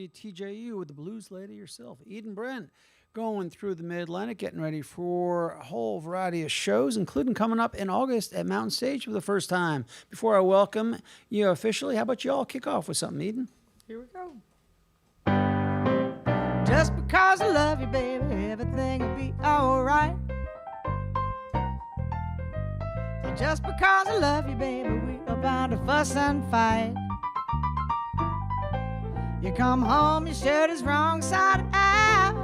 WTJU with the blues lady herself, Eden Brent, going through the Mid-Atlantic, getting ready for a whole variety of shows, including coming up in August at Mountain Stage for the first time. Before I welcome you officially, how about you all kick off with something, Eden? Here we go. Just because I love you, baby, everything will be alright. Just because I love you, baby, we are bound to fuss and fight. You come home, your shirt is wrong side out.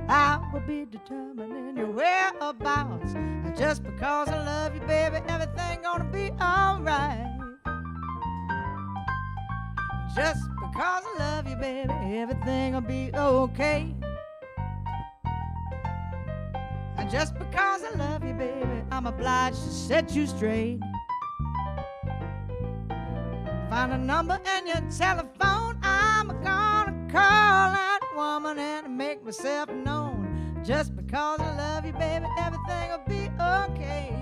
I will be determining your whereabouts. Just because I love you, baby, everything gonna be alright. Just because I love you, baby, everything will be okay. And just because I love you, baby, I'm obliged to set you straight. Find a number in your telephone, I'm gonna call that woman and make myself known. Just because I love you, baby, everything will be okay.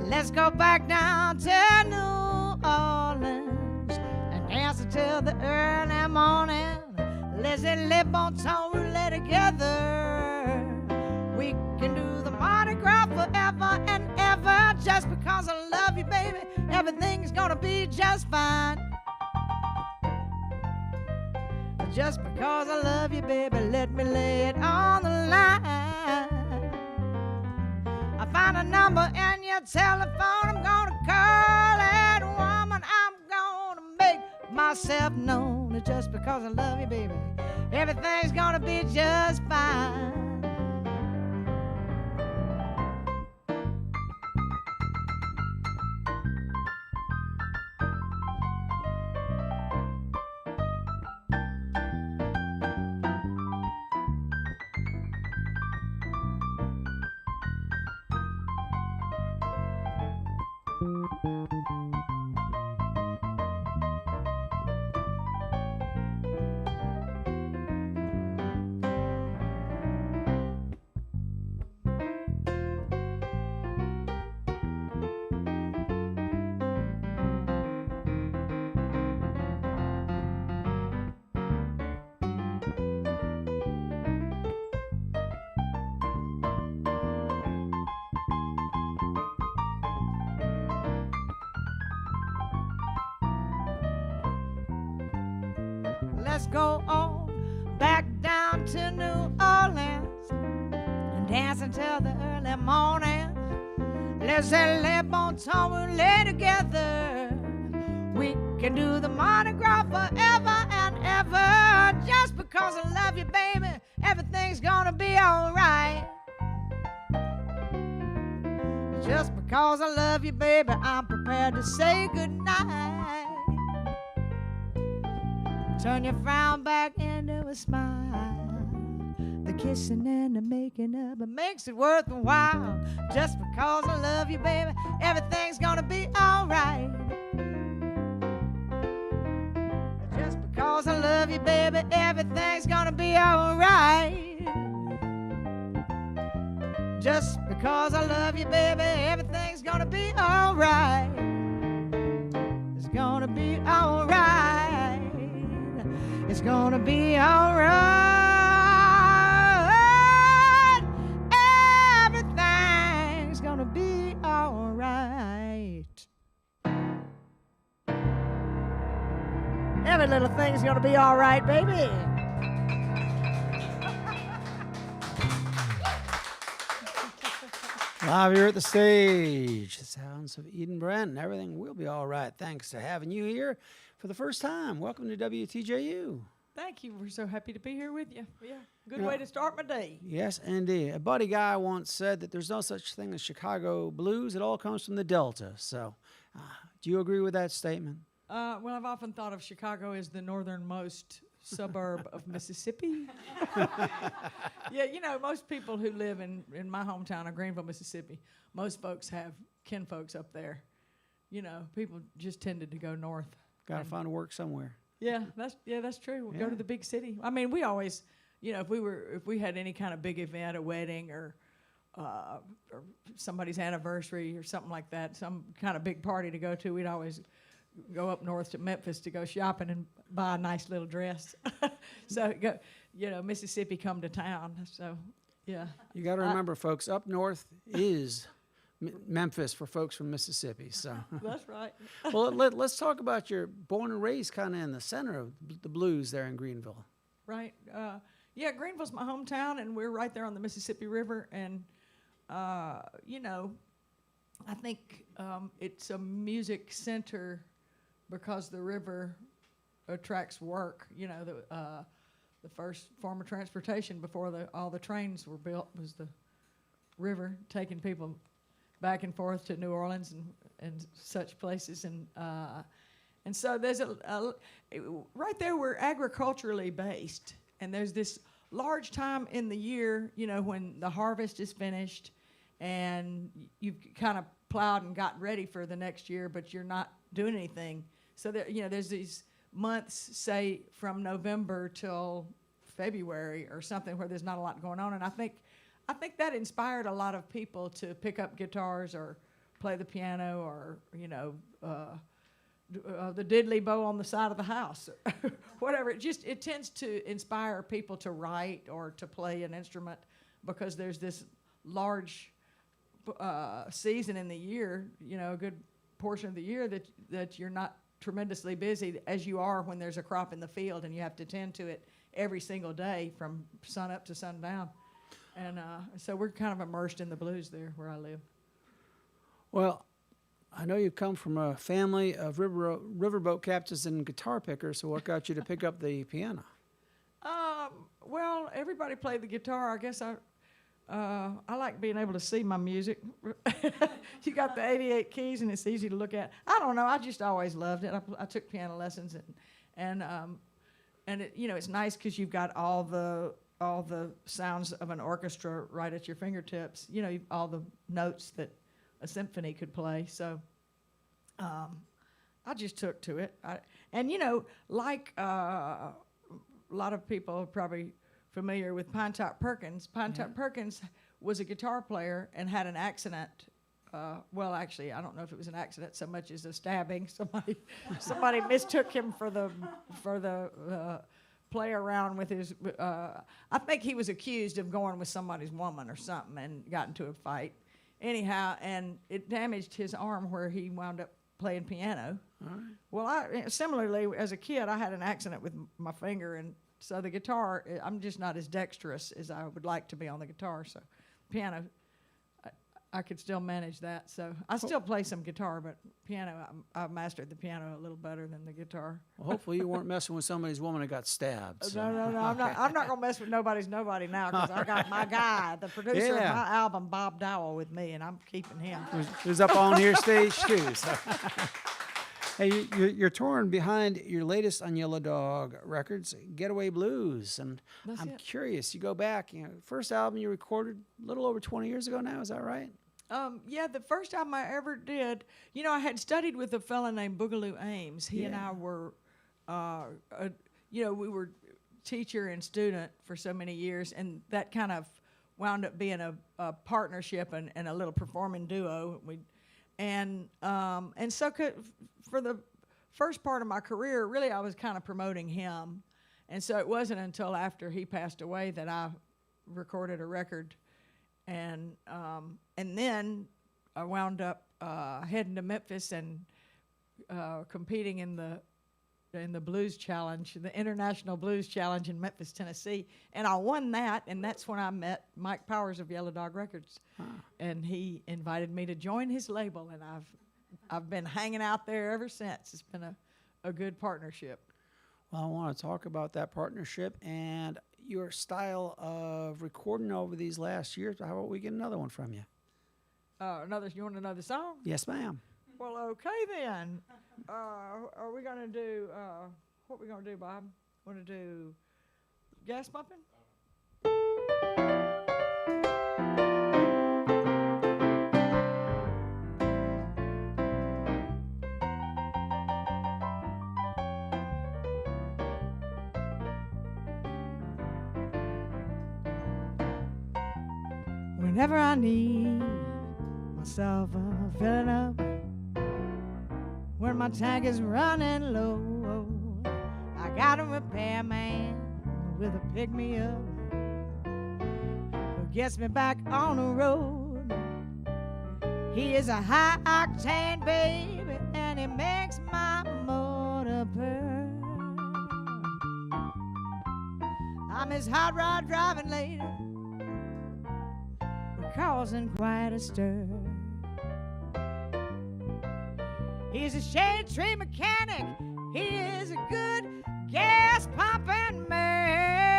Let's go back down to New Orleans and dance until the early morning. Let's lip on tongue, we lay together. We can do the Mardi Gras forever and ever. Just because I love you, baby, everything's gonna be just fine. Just because I love you, baby, let me lay it on the line. I find a number in your telephone, I'm gonna call that woman. I'm gonna make myself known. Just because I love you, baby, everything's gonna be just fine. Let's go on back down to New Orleans and dance until the early morning. Let's lip on tongue, we lay together. We can do the Mardi Gras forever and ever. Just because I love you, baby, everything's gonna be alright. Just because I love you, baby, I'm prepared to say goodnight. Turn your frown back into a smile. The kissing and the making up, it makes it worth the while. Just because I love you, baby, everything's gonna be alright. Just because I love you, baby, everything's gonna be alright. Just because I love you, baby, everything's gonna be alright. It's gonna be alright. It's gonna be alright. Everything's gonna be alright. Every little thing's gonna be alright, baby. Live here at the stage, the sounds of Eden Brent, and everything will be all right. Thanks to having you here for the first time. Welcome to WTJU. Thank you. We're so happy to be here with you. Yeah, good way to start my day. Yes, indeed. A buddy guy once said that there's no such thing as Chicago blues. It all comes from the Delta. So do you agree with that statement? Well, I've often thought of Chicago as the northernmost suburb of Mississippi. Yeah, you know, most people who live in my hometown of Greenville, Mississippi, most folks have kinfolks up there. You know, people just tended to go north. Got to find work somewhere. Yeah, that's true. We'll go to the big city. I mean, we always, you know, if we had any kind of big event, a wedding or somebody's anniversary or something like that, some kind of big party to go to, we'd always go up north to Memphis to go shopping and buy a nice little dress. So Mississippi come to town. So yeah. You got to remember, folks, up north is Memphis for folks from Mississippi. So That's right. well, let's talk about your born and raised kind of in the center of the blues there in Greenville. Right. Yeah, Greenville's my hometown, and we're right there on the Mississippi River. And, I think it's a music center because the river attracts work. The first form of transportation before all the trains were built was the river, taking people back and forth to New Orleans and such places. And so there's right there we're agriculturally based. And there's this large time in the year, when the harvest is finished and you've kind of plowed and got ready for the next year, but you're not doing anything. So there's these months, say from November till February or something, where there's not a lot going on. And I think that inspired a lot of people to pick up guitars or play the piano or the diddly bow on the side of the house, whatever. It tends to inspire people to write or to play an instrument because there's this large season in the year, a good portion of the year that you're not tremendously busy as you are when there's a crop in the field and you have to tend to it every single day from sun up to sundown. And so we're kind of immersed in the blues there where I live. Well, I know you come from a family of riverboat captains and guitar pickers, so what got you to pick up the piano? Well, everybody played the guitar. I guess I like being able to see my music. You got the 88 keys, and it's easy to look at. I don't know. I just always loved it. I took piano lessons, and it, it's nice because you've got all the sounds of an orchestra right at your fingertips. All the notes that a symphony could play. So I just took to it. Like a lot of people are probably familiar with Pinetop Perkins. Pinetop Perkins was a guitar player and had an accident. Well, actually, I don't know if it was an accident so much as a stabbing. Somebody mistook him for the play around with his. I think he was accused of going with somebody's woman or something and got into a fight. Anyhow, and it damaged his arm where he wound up playing piano. All right. Well, similarly, as a kid, I had an accident with my finger, and so the guitar, I'm just not as dexterous as I would like to be on the guitar. So piano, I could still manage that. So I still play some guitar, but piano, I've mastered the piano a little better than the guitar. Well, hopefully you weren't messing with somebody's woman that got stabbed. So. No. I'm not gonna mess with nobody's nobody now because I got my guy, the producer of my album, Bob Dowell, with me, and I'm keeping him. Who's up on your stage too. So. Hey, you're touring behind your latest on Yellow Dog Records, Getaway Blues, and I'm curious. You go back, first album you recorded a little over 20 years ago now. Is that right? Yeah, the first album I ever did, I had studied with a fella named Boogaloo Ames. He and I were, we were teacher and student for so many years, and that kind of wound up being a partnership and a little performing duo. And so for the first part of my career, really I was kind of promoting him. And so it wasn't until after he passed away that I recorded a record. And then I wound up heading to Memphis and competing in the Blues Challenge, the International Blues Challenge in Memphis, Tennessee. And I won that, and that's when I met Mike Powers of Yellow Dog Records. And he invited me to join his label, and I've been hanging out there ever since. It's been a good partnership. Well, I want to talk about that partnership and your style of recording over these last years. How about we get another one from you? You want another song? Yes, ma'am. Well, okay then. Are we gonna do? What we gonna do, Bob? Want to do gas pumping? Whenever I need myself a filling up, when my tank is running low. I got a repairman with a pick-me-up who gets me back on the road. He is a high-octane baby, and he makes my motor purr. I'm his hot rod driving lady, causing quite a stir. He's a shade tree mechanic. He is a good gas pumping man.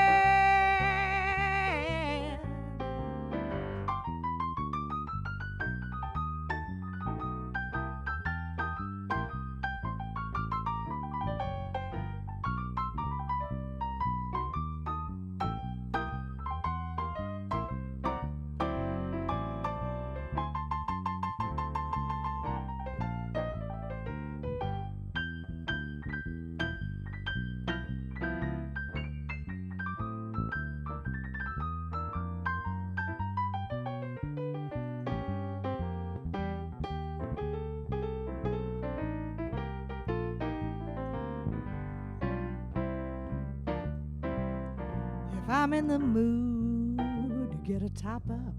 If I'm in the mood to get a top up,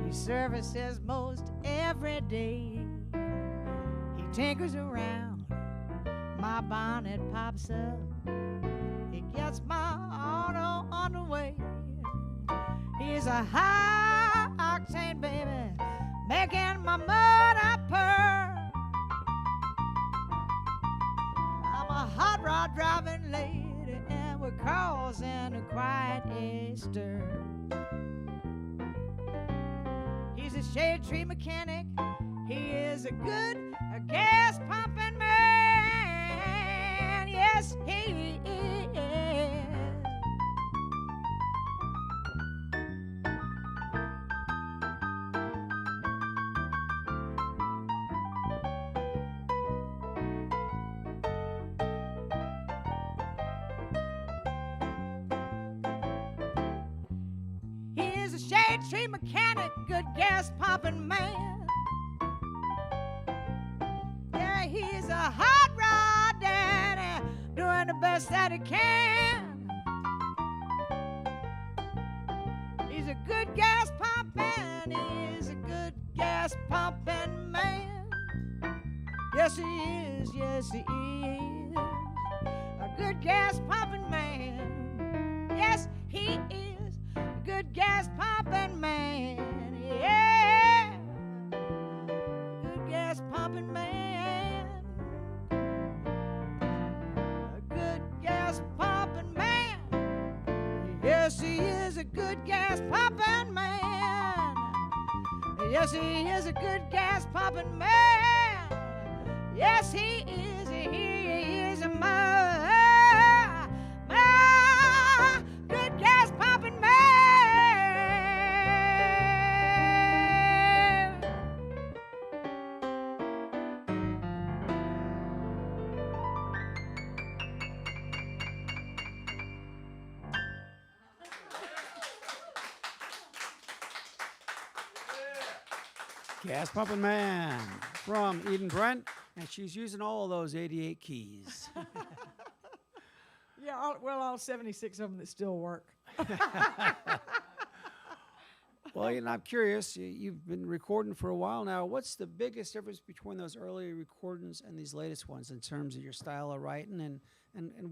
he services most every day. He tinkers around, my bonnet pops up, he gets my auto on the way. He's a high-octane baby, making my motor purr. I'm a hot rod driving lady, and we're causing quite a stir. He's a shade tree mechanic. He is a good gas pumping man. Yes, he is. Shade tree mechanic, good gas pumping man. Yeah, he's a hot rod daddy, doing the best that he can. He's a good gas pumping, he's a good gas pumping man. Yes, he is, yes, he is. A good gas pumping man. Yes, he is. Good gas pumping man, yeah. Good gas pumping man. A good gas pumping man. Yes, he is a good gas pumping man. Yes, he is a good gas pumping man. Yes, he is a good gas pumping man. Gas Pumping Man from Eden Brent, and she's using all of those 88 keys. Yeah, all 76 of them that still work. Well, I'm curious. You've been recording for a while now. What's the biggest difference between those early recordings and these latest ones in terms of your style of writing and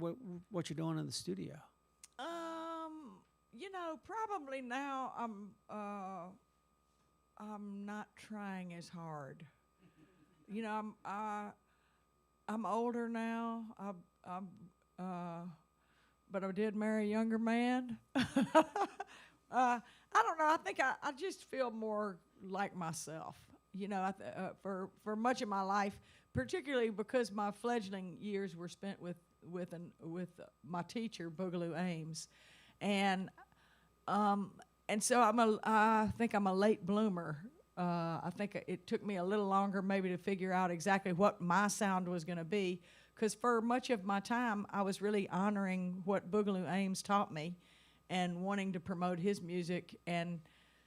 what you're doing in the studio? Probably now I'm not trying as hard. I'm older now. But I did marry a younger man. I don't know. I think I just feel more like myself. For much of my life, particularly because my fledgling years were spent with my teacher Boogaloo Ames, and so I think I'm a late bloomer. I think it took me a little longer maybe to figure out exactly what my sound was going to be, because for much of my time I was really honoring what Boogaloo Ames taught me and wanting to promote his music. And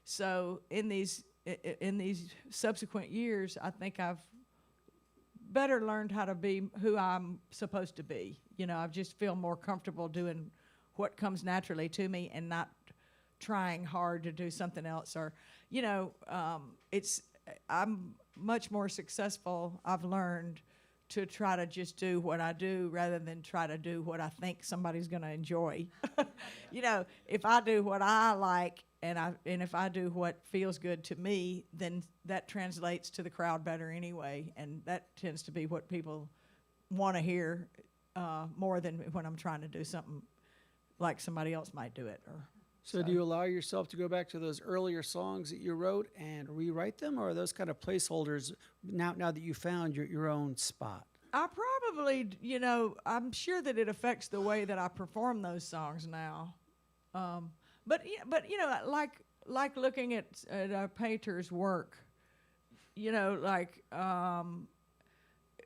so in these subsequent years, I think I've better learned how to be who I'm supposed to be. You know, I just feel more comfortable doing what comes naturally to me and not trying hard to do something else. Or, you know, I'm much more successful, I've learned, to try to just do what I do rather than try to do what I think somebody's going to enjoy. You know, if I do what I like and if I do what feels good to me, then that translates to the crowd better anyway, and that tends to be what people want to hear more than when I'm trying to do something like somebody else might do it. So do you allow yourself to go back to those earlier songs that you wrote and rewrite them, or are those kind of placeholders now that you found your own spot? I probably, you know, I'm sure that it affects the way that I perform those songs now. But you know, like looking at a painter's work, you know, like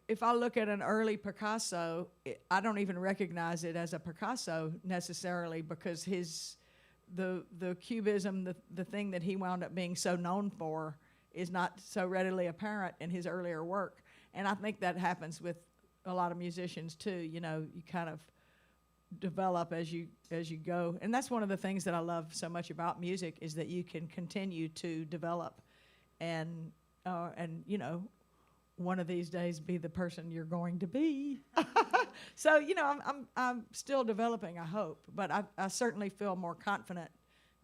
if I look at an early Picasso, I don't even recognize it as a Picasso necessarily, because the cubism, the thing that he wound up being so known for, is not so readily apparent in his earlier work. And I think that happens with a lot of musicians too. You know, you kind of develop as you go. And that's one of the things that I love so much about music, is that you can continue to develop and you know, one of these days be the person you're going to be. So, you know, I'm still developing, I hope, but I certainly feel more confident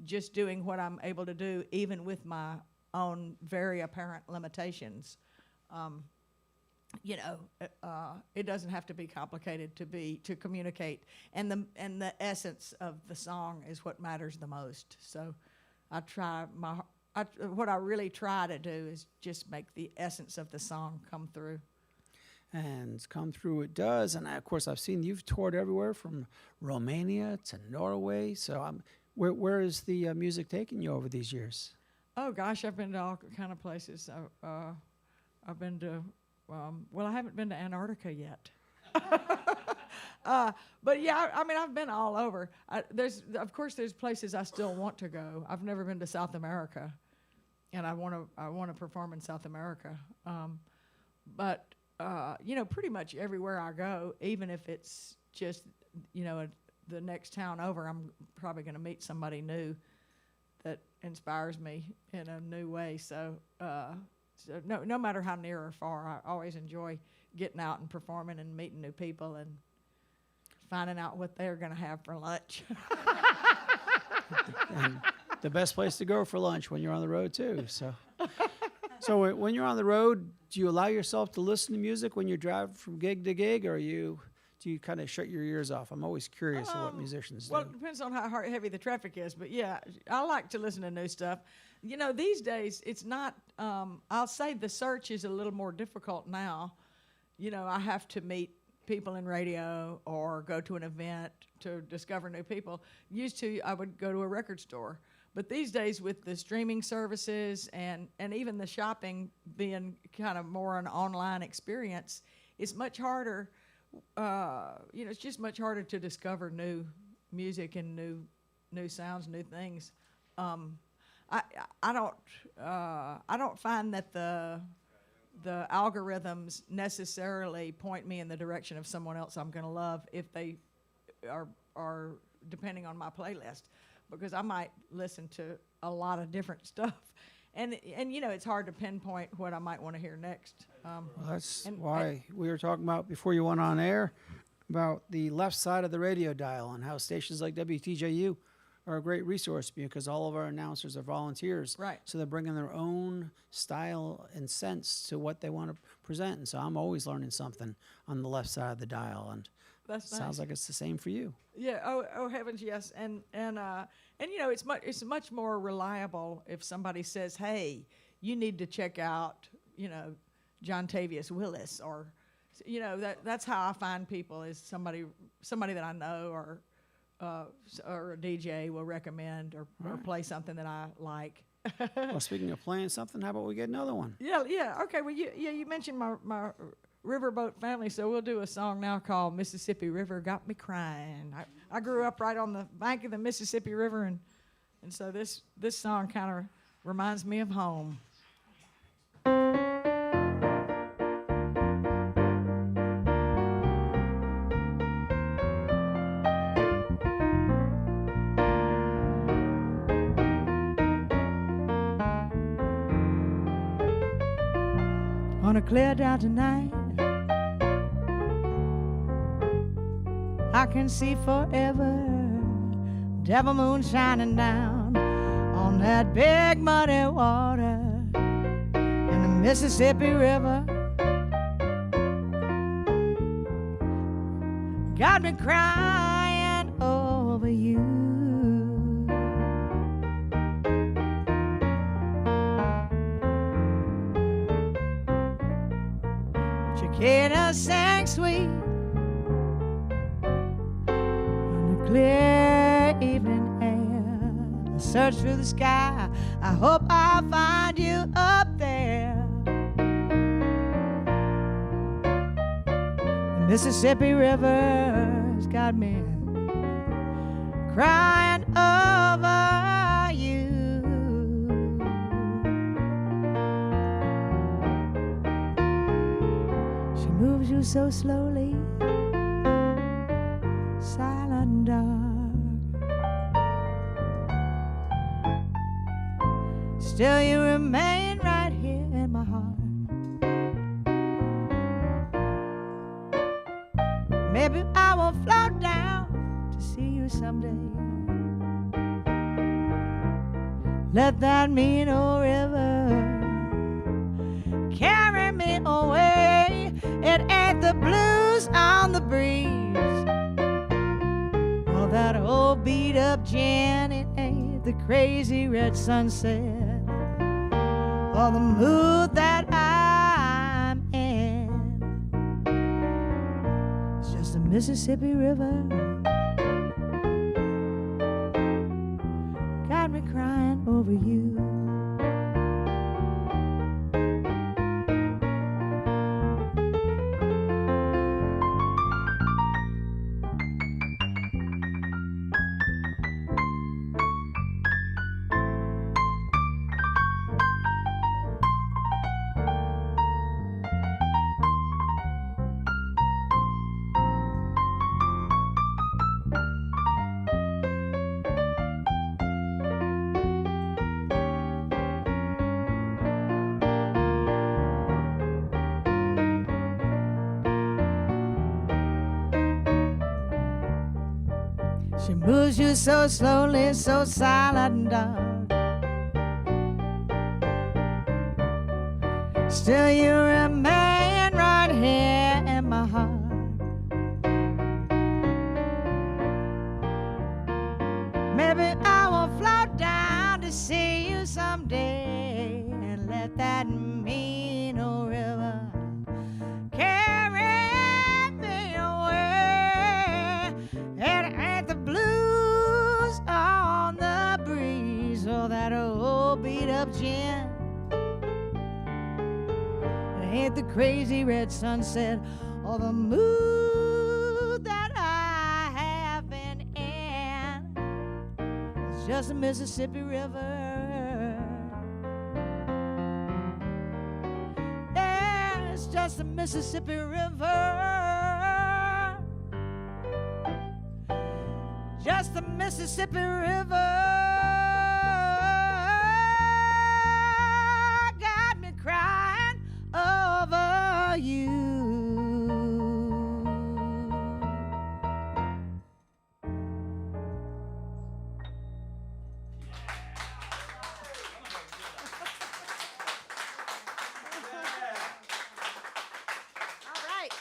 just doing what I'm able to do, even with my own very apparent limitations. You know, it doesn't have to be complicated to communicate, and the essence of the song is what matters the most. So, what I really try to do is just make the essence of the song come through. And come through it does. And of course, I've seen you've toured everywhere from Romania to Norway. So where is the music taking you over these years? Oh gosh, I've been to all kind of places. I've been to, well, I haven't been to Antarctica yet. But yeah, I mean, I've been all over. Of course, there's places I still want to go. I've never been to South America, and I want to perform in South America. But you know, pretty much everywhere I go, even if it's just, you know, the next town over, I'm probably going to meet somebody new that inspires me in a new way. So, no matter how near or far, I always enjoy getting out and performing and meeting new people and finding out what they're going to have for lunch. And the best place to go for lunch when you're on the road too. So when you're on the road, do you allow yourself to listen to music when you drive from gig to gig, or do you kind of shut your ears off? I'm always curious of what musicians do. Well, it depends on how heavy the traffic is, but yeah, I like to listen to new stuff. You know, these days it's not. I'll say the search is a little more difficult now. You know, I have to meet people in radio or go to an event to discover new people. Used to, I would go to a record store. But these days, with the streaming services and even the shopping being kind of more an online experience, it's much harder. You know, it's just much harder to discover new music and new sounds, new things. I don't find that the algorithms necessarily point me in the direction of someone else I'm going to love if they are depending on my playlist. Because I might listen to a lot of different stuff, and you know, it's hard to pinpoint what I might want to hear next. Well, that's why we were talking about before you went on air about the left side of the radio dial and how stations like WTJU are a great resource, because all of our announcers are volunteers. Right. So they're bringing their own style and sense to what they want to present, and so I'm always learning something on the left side of the dial, and That's nice. sounds like it's the same for you. Yeah. Oh heavens, yes. And you know, it's much more reliable if somebody says, "Hey, you need to check out, you know, John Tavius Willis," or, you know, that's how I find people, is somebody that I know or a DJ will recommend or play something that I like. Well, speaking of playing something, how about we get another one? Yeah. Okay. Well, you mentioned my riverboat family, so we'll do a song now called "Mississippi River Got Me Crying." I grew up right on the bank of the Mississippi River, and so this song kind of reminds me of home. on a clear down tonight, I can see forever. Devil moon shining down on that big muddy water in the Mississippi River. Got me crying over you. Cicada sang sweet on the clear evening air. I search through the sky, I hope I'll find you up there. The Mississippi River's got me crying over you. She moves you so slowly, silent dark. Still you remain right here in my heart. Maybe I will float down to see you someday. Let that mean old river carry me away. It ain't the blues on the breeze or that old beat up gin. It ain't the crazy red sunset or the mood that I'm in. It's just the Mississippi River got me crying over you. She moves you so slowly, so silent and dark. Still you remain right here in my heart. Maybe I will float down to see you someday and let that mean old river carry me away. It ain't the blues on the breeze or that old beat up gin. It ain't the crazy red sunset or the mood that I have been in. It's just the Mississippi River. Yeah, it's just the Mississippi River. Just the Mississippi River got me crying over you. All right.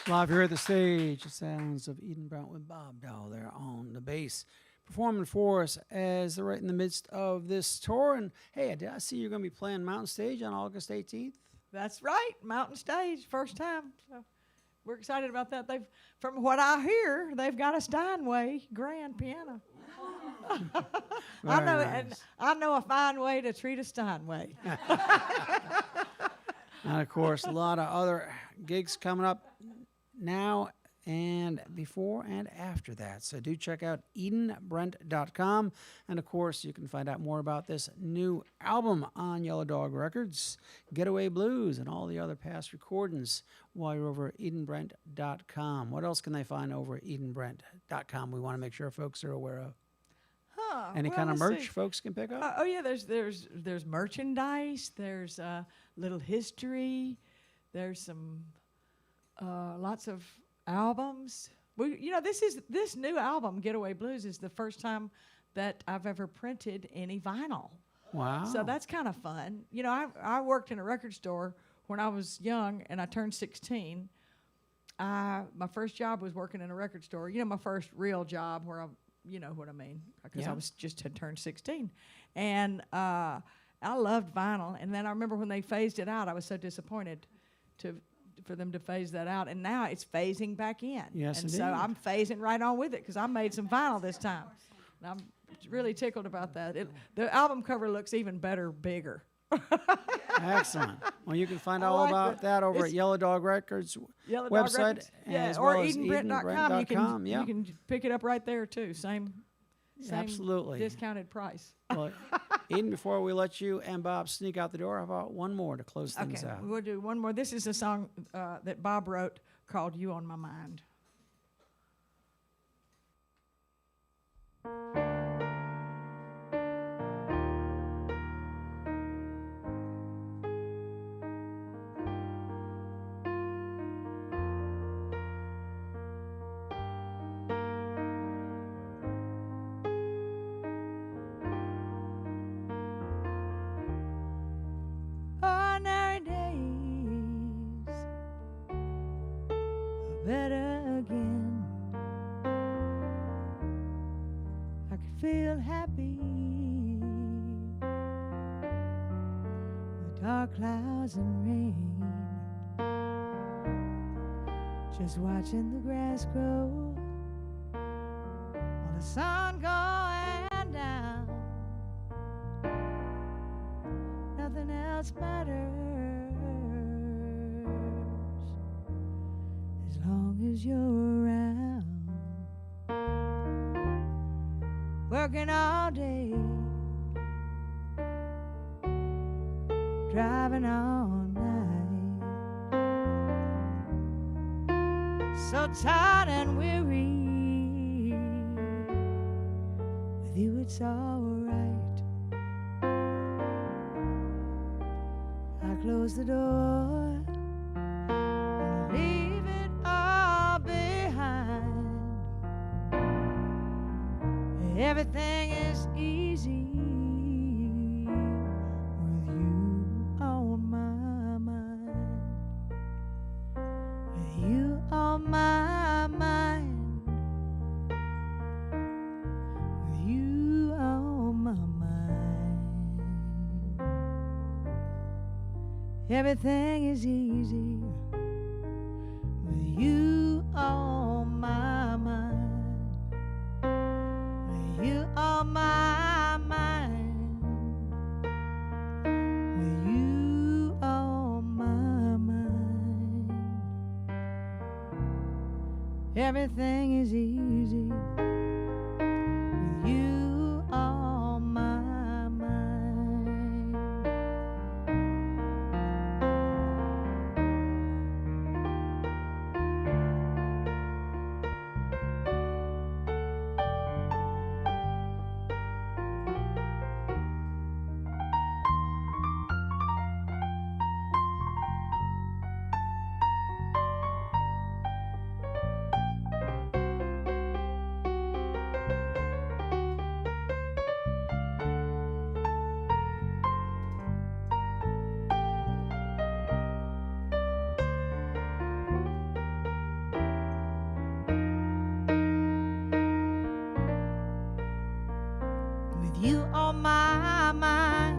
Live here at the stage, the sounds of Eden Brent with Bob Dow there on the bass, performing for us as they're right in the midst of this tour. And hey, did I see you're going to be playing Mountain Stage on August 18th? That's right, Mountain Stage, first time. So we're excited about that. From what I hear, they've got a Steinway grand piano. I know, Very and nice. I know a fine way to treat a Steinway. And of course, a lot of other gigs coming up now and before and after that. So do check out EdenBrent.com. And of course, you can find out more about this new album on Yellow Dog Records, Getaway Blues, and all the other past recordings while you're over at EdenBrent.com. What else can they find over at EdenBrent.com we want to make sure folks are aware of? Any Well, kind of let's merch see. folks can pick up? Oh yeah, there's merchandise. There's little history. There's some lots of albums. This new album, Getaway Blues, is the first time that I've ever printed any vinyl. Wow. So that's kind of fun. I worked in a record store when I was young, and I turned 16. My first job was working in a record store. My first real job where you know what I mean, because I was had turned 16. And I loved vinyl. And then I remember when they phased it out, I was so disappointed for them to phase that out. And now it's phasing back in. Yes, and indeed. so I'm phasing right on with it because I made some vinyl this time. And I'm really tickled about that. The album cover looks even better, bigger. Excellent. Well, you can find I all like about that over at it's Yellow Dog Records Yellow Dog website, Records. as or well as EdenBrent.com. Yeah. You can pick it up right there too. Same Absolutely. discounted price. Well, Eden, before we let you and Bob sneak out the door, how about one more to close things out? We'll do one more. This is a song that Bob wrote called "You on My Mind." Ordinary days are better again. I could feel happy with dark clouds and rain. Just watching the grass grow while the sun going down. Nothing else matters as long as you're around. Working all day, driving all night, so tired and weary. With you it's alright. I close the door and leave it all behind. Everything is easy with you on my mind. With you on my mind. With you on my mind. Everything is easy with you on my mind. With you on my mind. With you on my mind. Everything is easy with you on my mind. With you on my mind.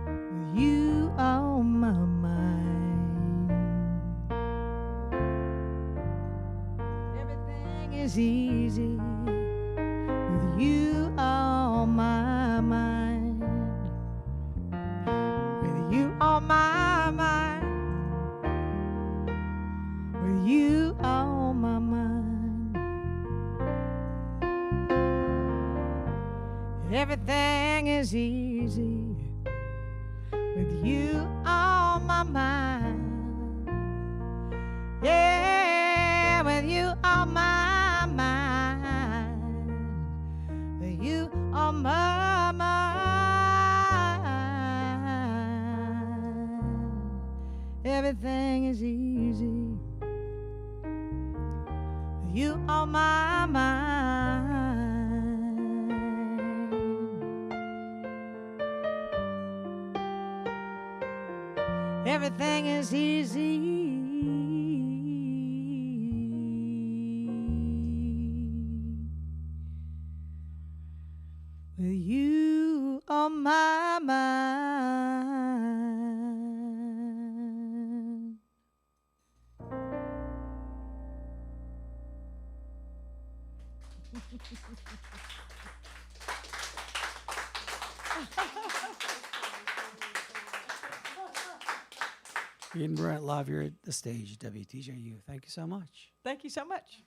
With you on my mind. Everything is easy with you on my mind. With you on my mind. With you on my mind. Everything is easy with you on my mind. Yeah, with you on my mind. With you on my mind. everything is easy. You on my mind. Everything is easy. With you on my mind. Eden Brent, live here at the stage at WTJU. Thank you so much. Thank you so much.